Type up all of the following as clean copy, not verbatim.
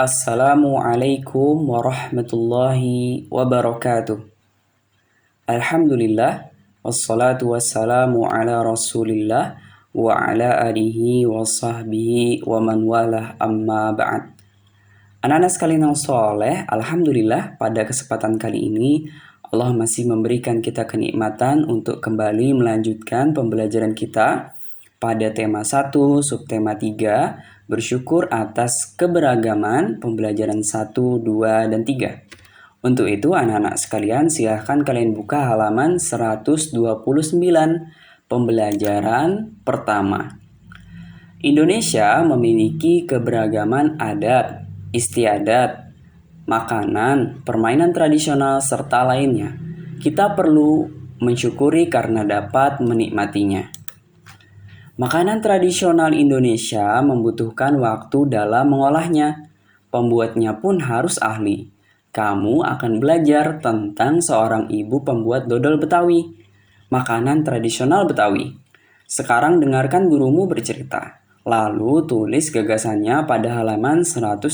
Assalamualaikum warahmatullahi wabarakatuh. Alhamdulillah, wassalatu wassalamu ala rasulillah wa ala alihi wa sahbihi wa man walah amma ba'd. Anak-anak sekalian yang soleh, Alhamdulillah pada kesempatan kali ini Allah masih memberikan kita kenikmatan untuk kembali melanjutkan pembelajaran kita pada tema 1, subtema 3, bersyukur atas keberagaman pembelajaran 1, 2, dan 3. Untuk itu anak-anak sekalian silahkan kalian buka halaman 129, pembelajaran pertama. Indonesia memiliki keberagaman adat, istiadat, makanan, permainan tradisional, serta lainnya. Kita perlu mensyukuri karena dapat menikmatinya. Makanan tradisional Indonesia membutuhkan waktu dalam mengolahnya. Pembuatnya pun harus ahli. Kamu akan belajar tentang seorang ibu pembuat dodol Betawi, makanan tradisional Betawi. Sekarang dengarkan gurumu bercerita. Lalu tulis gagasannya pada halaman 130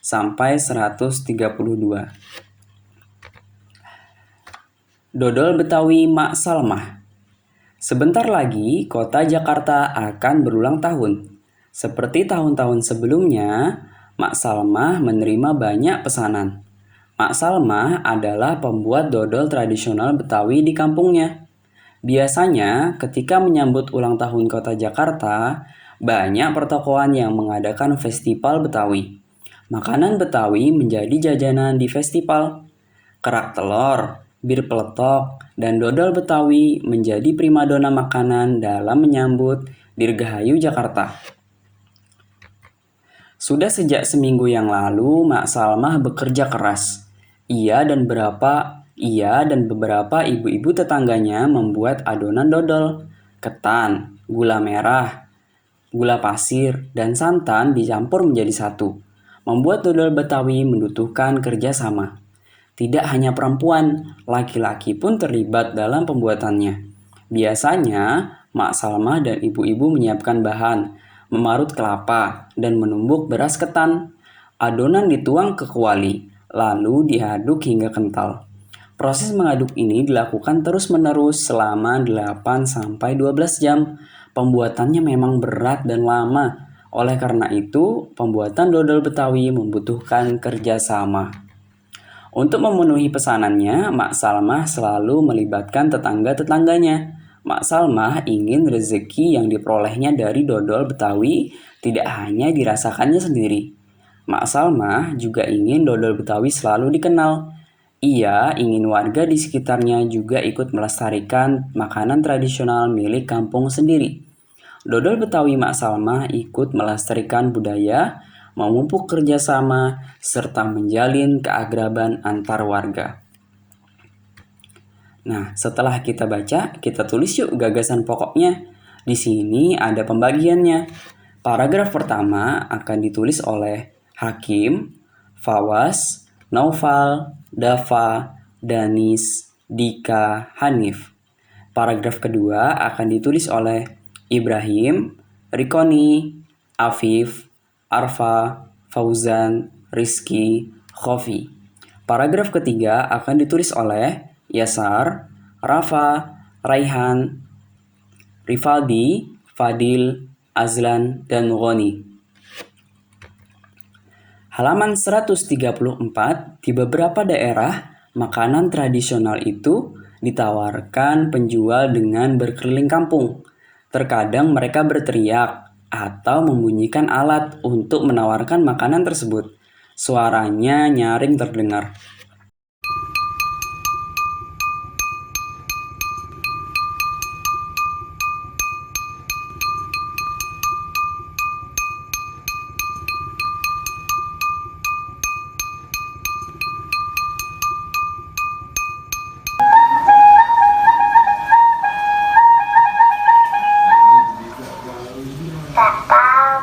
sampai 132. Dodol Betawi Mak Salmah. Sebentar lagi, kota Jakarta akan berulang tahun. Seperti tahun-tahun sebelumnya, Mak Salmah menerima banyak pesanan. Mak Salmah adalah pembuat dodol tradisional Betawi di kampungnya. Biasanya, ketika menyambut ulang tahun kota Jakarta, banyak pertokoan yang mengadakan festival Betawi. Makanan Betawi menjadi jajanan di festival. Kerak telur, bir peletok, dan dodol Betawi menjadi primadona makanan dalam menyambut Dirgahayu Jakarta. Sudah sejak seminggu yang lalu, Mak Salmah bekerja keras. Ia dan beberapa ibu-ibu tetangganya membuat adonan dodol, ketan, gula merah, gula pasir, dan santan dicampur menjadi satu. Membuat dodol Betawi membutuhkan kerjasama. Tidak hanya perempuan, laki-laki pun terlibat dalam pembuatannya. Biasanya, Mak Salmah dan ibu-ibu menyiapkan bahan, memarut kelapa, dan menumbuk beras ketan. Adonan dituang ke kuali, lalu diaduk hingga kental. Proses mengaduk ini dilakukan terus-menerus selama 8-12 jam. Pembuatannya memang berat dan lama. Oleh karena itu, pembuatan dodol Betawi membutuhkan kerjasama. Untuk memenuhi pesanannya, Mak Salmah selalu melibatkan tetangga-tetangganya. Mak Salmah ingin rezeki yang diperolehnya dari dodol Betawi tidak hanya dirasakannya sendiri. Mak Salmah juga ingin dodol Betawi selalu dikenal. Ia ingin warga di sekitarnya juga ikut melestarikan makanan tradisional milik kampung sendiri. Dodol Betawi Mak Salmah ikut melestarikan budaya, memupuk kerjasama, serta menjalin keakraban antar warga. Nah, setelah kita baca, kita tulis yuk gagasan pokoknya. Di sini ada pembagiannya. Paragraf pertama akan ditulis oleh Hakim, Fawas, Naufal, Dafa, Danis, Dika, Hanif. Paragraf kedua akan ditulis oleh Ibrahim, Rikoni, Afif, Arfa, Fauzan, Rizky, Khofi. Paragraf ketiga akan ditulis oleh Yasar, Rafa, Raihan, Rifaldi, Fadil, Azlan, dan Ghani. Halaman 134, di beberapa daerah, makanan tradisional itu ditawarkan penjual dengan berkeliling kampung. Terkadang mereka berteriak atau membunyikan alat untuk menawarkan makanan tersebut. Suaranya nyaring terdengar.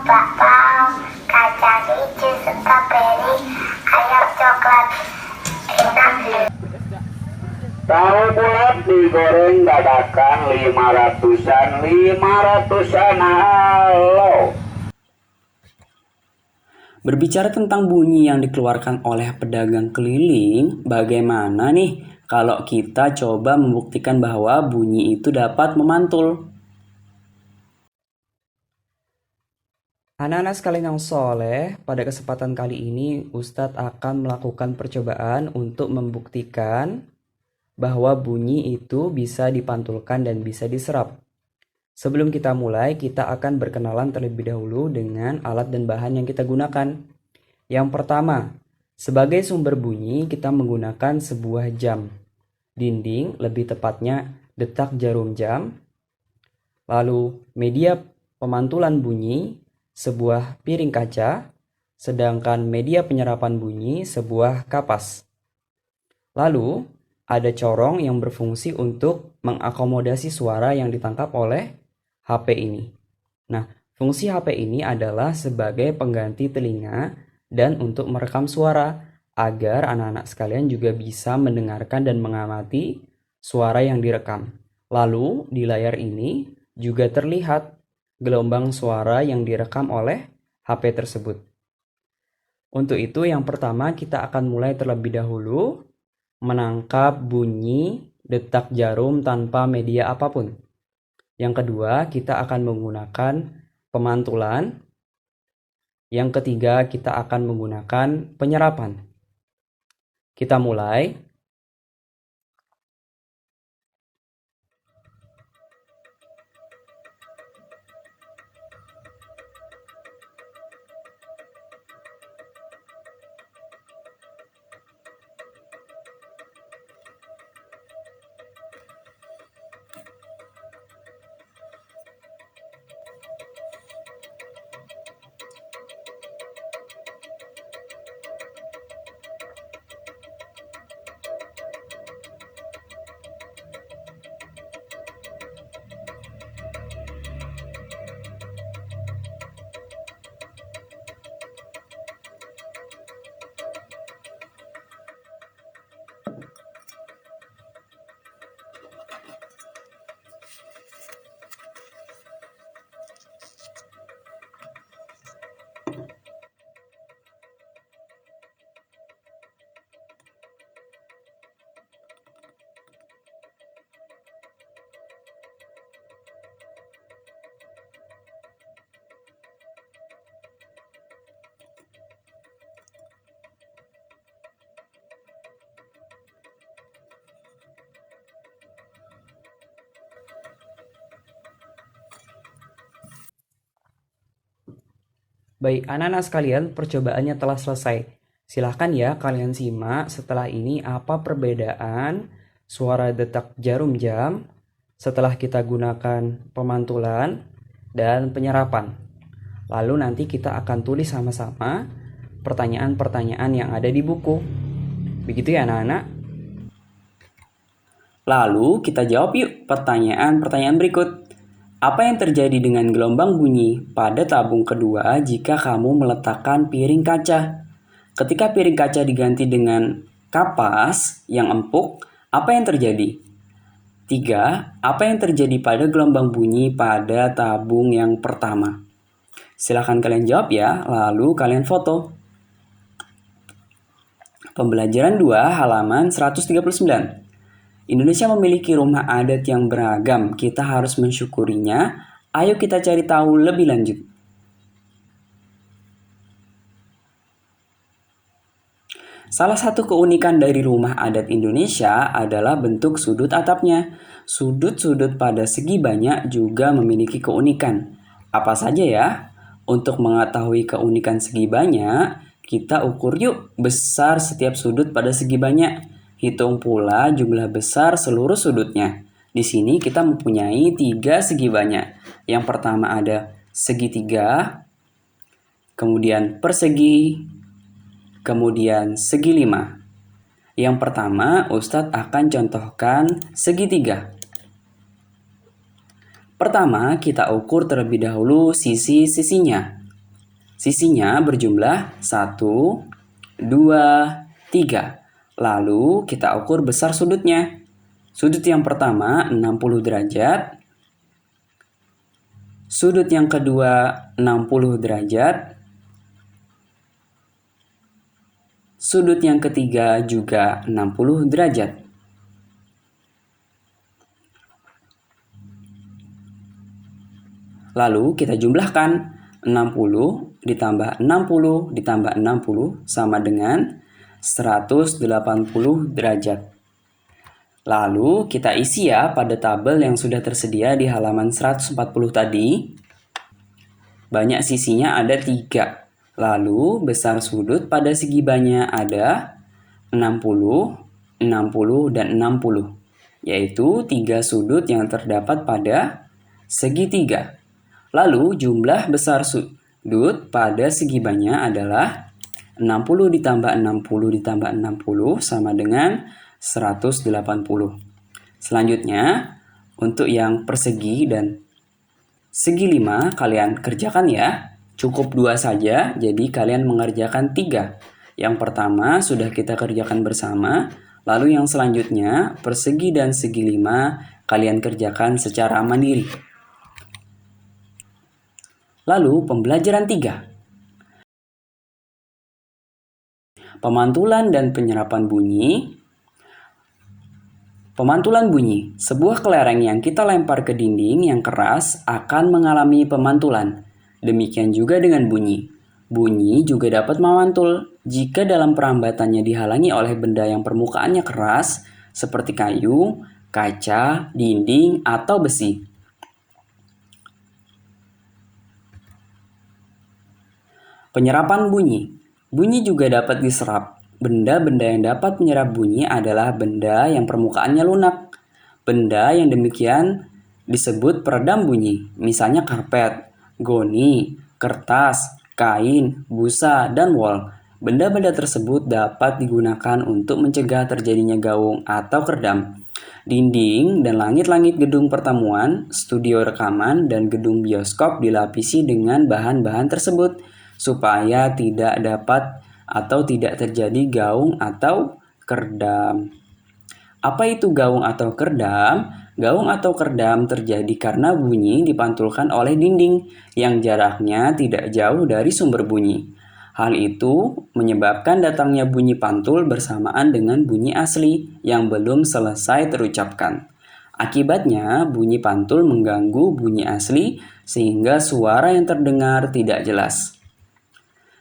Bakpao, kacang hijau, stroberi, ayam coklat, enak. Tahu bulat digoreng dadakan 500-an, halo. Berbicara tentang bunyi yang dikeluarkan oleh pedagang keliling, bagaimana nih kalau kita coba membuktikan bahwa bunyi itu dapat memantul? Anak-anak sekalian yang soleh, pada kesempatan kali ini Ustadz akan melakukan percobaan untuk membuktikan bahwa bunyi itu bisa dipantulkan dan bisa diserap. Sebelum kita mulai, kita akan berkenalan terlebih dahulu dengan alat dan bahan yang kita gunakan. Yang pertama, sebagai sumber bunyi kita menggunakan sebuah jam dinding, lebih tepatnya detak jarum jam. Lalu media pemantulan bunyi, sebuah piring kaca, sedangkan media penyerapan bunyi sebuah kapas. Lalu, ada corong yang berfungsi untuk mengakomodasi suara yang ditangkap oleh HP ini. Nah, fungsi HP ini adalah sebagai pengganti telinga dan untuk merekam suara agar anak-anak sekalian juga bisa mendengarkan dan mengamati suara yang direkam. Lalu, di layar ini juga terlihat gelombang suara yang direkam oleh HP tersebut. Untuk itu, yang pertama kita akan mulai terlebih dahulu menangkap bunyi detak jarum tanpa media apapun. Yang kedua, kita akan menggunakan pemantulan. Yang ketiga, kita akan menggunakan penyerapan. Kita mulai. Baik, anak-anak sekalian, percobaannya telah selesai. Silahkan ya kalian simak setelah ini apa perbedaan suara detak jarum jam setelah kita gunakan pemantulan dan penyerapan. Lalu nanti kita akan tulis sama-sama pertanyaan-pertanyaan yang ada di buku. Begitu ya anak-anak? Lalu kita jawab yuk pertanyaan-pertanyaan berikut. Apa yang terjadi dengan gelombang bunyi pada tabung kedua jika kamu meletakkan piring kaca? Ketika piring kaca diganti dengan kapas yang empuk, apa yang terjadi? 3. Apa yang terjadi pada gelombang bunyi pada tabung yang pertama? Silahkan kalian jawab ya, lalu kalian foto. Pembelajaran 2 halaman 139. Indonesia memiliki rumah adat yang beragam. Kita harus mensyukurinya. Ayo kita cari tahu lebih lanjut. Salah satu keunikan dari rumah adat Indonesia adalah bentuk sudut atapnya. Sudut-sudut pada segi banyak juga memiliki keunikan. Apa saja ya? Untuk mengetahui keunikan segi banyak, kita ukur yuk besar setiap sudut pada segi banyak. Hitung pula jumlah besar seluruh sudutnya. Di sini kita mempunyai 3 segi banyak. Yang pertama ada segitiga, kemudian persegi, kemudian segi 5. Yang pertama, Ustadz akan contohkan segitiga. Pertama, kita ukur terlebih dahulu sisi-sisinya. Sisinya berjumlah 1, 2, 3. Lalu kita ukur besar sudutnya. Sudut yang pertama 60 derajat. Sudut yang kedua 60 derajat. Sudut yang ketiga juga 60 derajat. Lalu kita jumlahkan 60 ditambah 60 ditambah 60 sama dengan 180 derajat. Lalu kita isi ya pada tabel yang sudah tersedia di halaman 140 tadi. Banyak sisinya ada 3. Lalu besar sudut pada segi banyak ada 60, 60, dan 60. Yaitu 3 sudut yang terdapat pada segitiga. Lalu jumlah besar sudut pada segi banyak adalah 60 ditambah 60 ditambah 60 sama dengan 180. Selanjutnya, untuk yang persegi dan segi 5 kalian kerjakan ya. Cukup 2 saja, jadi kalian mengerjakan 3. Yang pertama sudah kita kerjakan bersama, lalu yang selanjutnya persegi dan segi 5 kalian kerjakan secara mandiri. Lalu pembelajaran 3. Pemantulan dan penyerapan bunyi. Pemantulan bunyi. Sebuah kelereng yang kita lempar ke dinding yang keras akan mengalami pemantulan. Demikian juga dengan bunyi. Bunyi juga dapat memantul jika dalam perambatannya dihalangi oleh benda yang permukaannya keras seperti kayu, kaca, dinding, atau besi. Penyerapan bunyi. Bunyi juga dapat diserap. Benda-benda yang dapat menyerap bunyi adalah benda yang permukaannya lunak. Benda yang demikian disebut peredam bunyi, misalnya karpet, goni, kertas, kain, busa, dan wol. Benda-benda tersebut dapat digunakan untuk mencegah terjadinya gaung atau keredam. Dinding dan langit-langit gedung pertemuan, studio rekaman, dan gedung bioskop dilapisi dengan bahan-bahan tersebut supaya tidak dapat atau tidak terjadi gaung atau keredam. Apa itu gaung atau keredam? Gaung atau keredam terjadi karena bunyi dipantulkan oleh dinding yang jaraknya tidak jauh dari sumber bunyi. Hal itu menyebabkan datangnya bunyi pantul bersamaan dengan bunyi asli yang belum selesai terucapkan. Akibatnya, bunyi pantul mengganggu bunyi asli sehingga suara yang terdengar tidak jelas.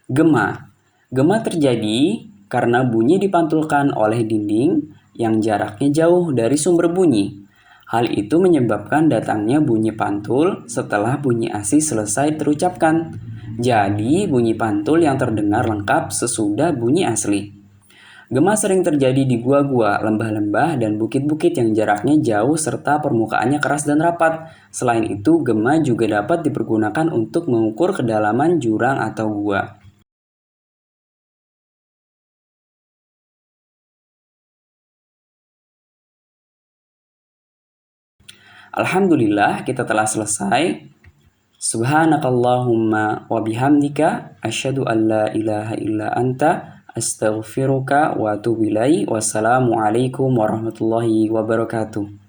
Gema. Gema terjadi karena bunyi dipantulkan oleh dinding yang jaraknya jauh dari sumber bunyi. Hal itu menyebabkan datangnya bunyi pantul setelah bunyi asli selesai terucapkan. Jadi, bunyi pantul yang terdengar lengkap sesudah bunyi asli. Gema sering terjadi di gua-gua, lembah-lembah, dan bukit-bukit yang jaraknya jauh serta permukaannya keras dan rapat. Selain itu, gema juga dapat dipergunakan untuk mengukur kedalaman jurang atau gua. Alhamdulillah kita telah selesai. Subhanakallahumma wa bihamdika asyhadu an la ilaha illa anta astaghfiruka wa atubu ilaik. Wassalamualaikum warahmatullahi wabarakatuh.